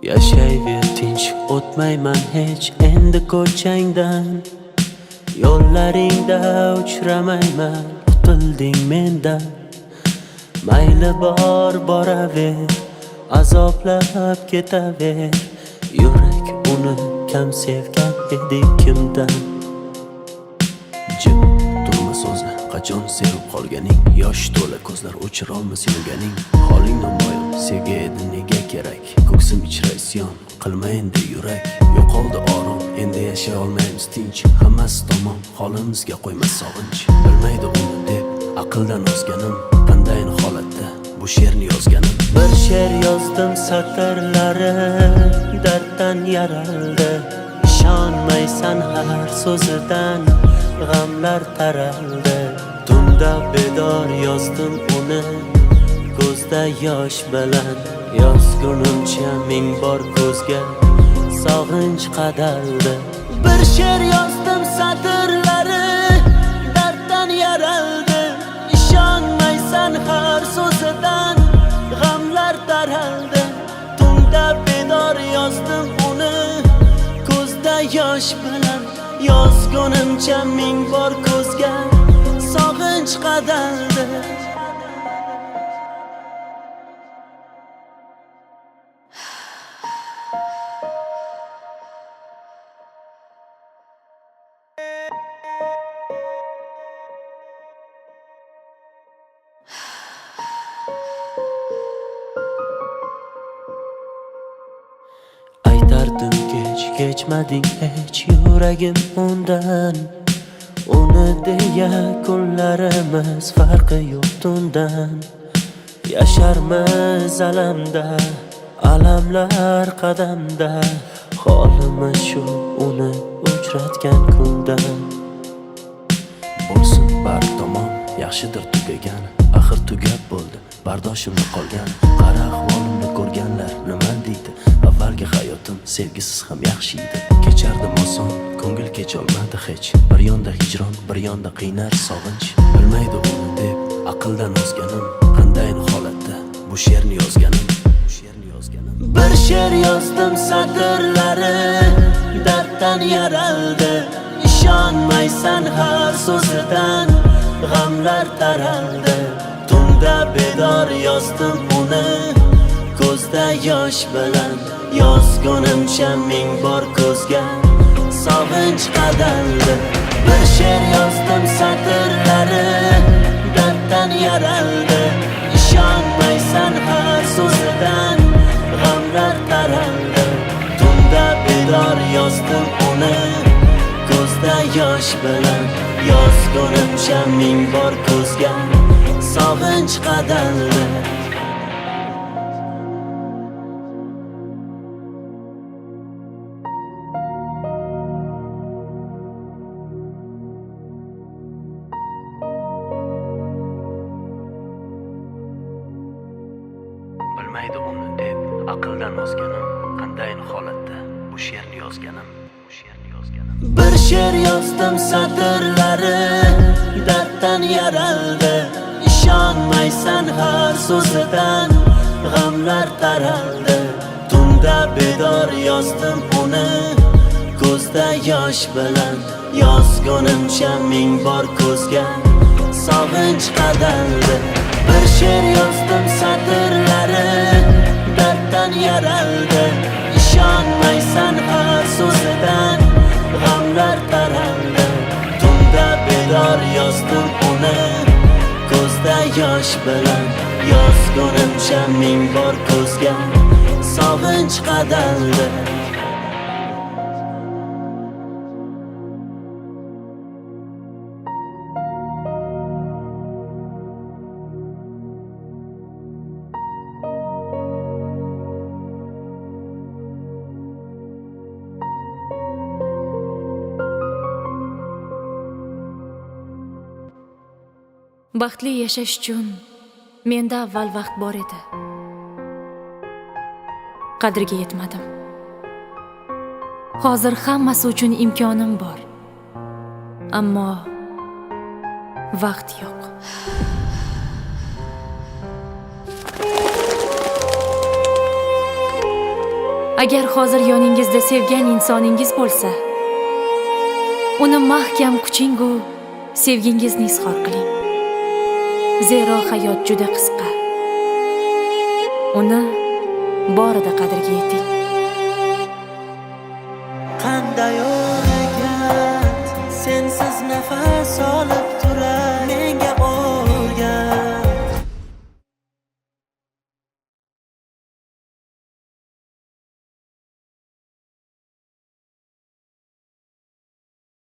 Yashayver tinch, o'tmayman hech endi ko'changdan. Yo'llaringda uchramayman, qutilding mendan. Mayli bor boraver, azoblab ketaver. Yurak uni kam sevgan edi kimdan. Jim turma so'zni, qachon sevib qolganing? Yosh to'la ko'zlar o'chirolmas yurganing. Holing namoyon, sevgi edi nega kerak? Ko'ksim ichra isyon, qilma endi yurak. Yo'qoldi orom, endi yashay olmaymiz tinch. Hammasi tamom, holimizga qo'ymas sog'inch. Bilmaydi uni deb aqldan ozganim, qandayin holatda bu she'rni yozganim. Bir she'r yozdim, satrlari darddan yaraldi. Ishonmaysan har so'zidan, g'amlar taraldi. Tunda bedor yozdim uni, ko'zda yosh bilan. Yozgunimcha ming bor ko'zga sog'inch qadaldi. Bir she'r yozdim, satrlari darddan yaraldi. Ishonmaysan har so'zidan, g'amlar taraldi. Tunda bedor yozdim uni, ko'zda yosh bilan. Yozgunimcha ming bor ko'zga sog'inch qadaldi. Aytardim kechmading hech yuragim undan. Uni deya kunlarimiz farqi yo'q tundan. Yasharmiz alamda, alamlar qadamda. Holimiz shu uni uchratgan kundan. Bo'lsin bar tomon, yaxshidir tugagan. Axir tugab bo'ldi, bardoshimda qolgan. Qara ahvolimni ko'rganlar nima deydi? Avvalgi hayotim sevgisiz ham yaxshi edi. Kechardim oson, ko'ngil kecholmadi hech. Bir yonda hijron, bir yonda qiynar sog'inch. Bilmaydi uni deb aqldan ozganim, qandayin holatda bu she'rni yozganim. Bir she'r yozdim, satrlari darddan yaraldi. Ishonmaysan har so'zidan, g'amlar taraldi. Tunda bedor yozdim uni, ko'zda yosh bilan. Yozgunimcha ming bor ko'zga sog'inch qadaldi. Bir she'r yozdim, satrlari darddan yaraldi. Ishonmaysan har so'zidan, g'amlar taraldi. Tunda bedor yozdim uni, ko'zda yosh bilan. Yozgunimcha ming bor ko'zga sog'inch qadaldi. Bilmaydi uni deb aqldan ozganim, qandayin holatda bu she'rni yozganim. Bir she'r yozdim, satrlari darddan yaraldi. Ishonmaysan har so'zidan, g'amlar taraldi. Tunda bedor yozdim uni, ko'zda yosh bilan. Yozgunimcha ming bor ko'zga sog'inch qadaldi. Bir she'r yozdim, satrlari darddan yaraldi. Ishonmaysan har so'zidan, g'amlar taraldi. Tunda bedor yozdim uni, ko'zda yosh bilan. Yozgunimcha ming bor ko'zga sog'inch qadaldi. Baxtli yashash uchun menda avval vaqt bor edi. Qadriga yetmadim. Hozir hammasi uchun imkonim bor. Ammo vaqt yo'q. Agar hozir yoningizda sevgan insoningiz bo'lsa, uni mahkam kuchingu sevgingizni izhor qiling. Zero hayot juda qisqa. Uni borida qadriga yeting. Qanday harakat sensiz nafas olib turar.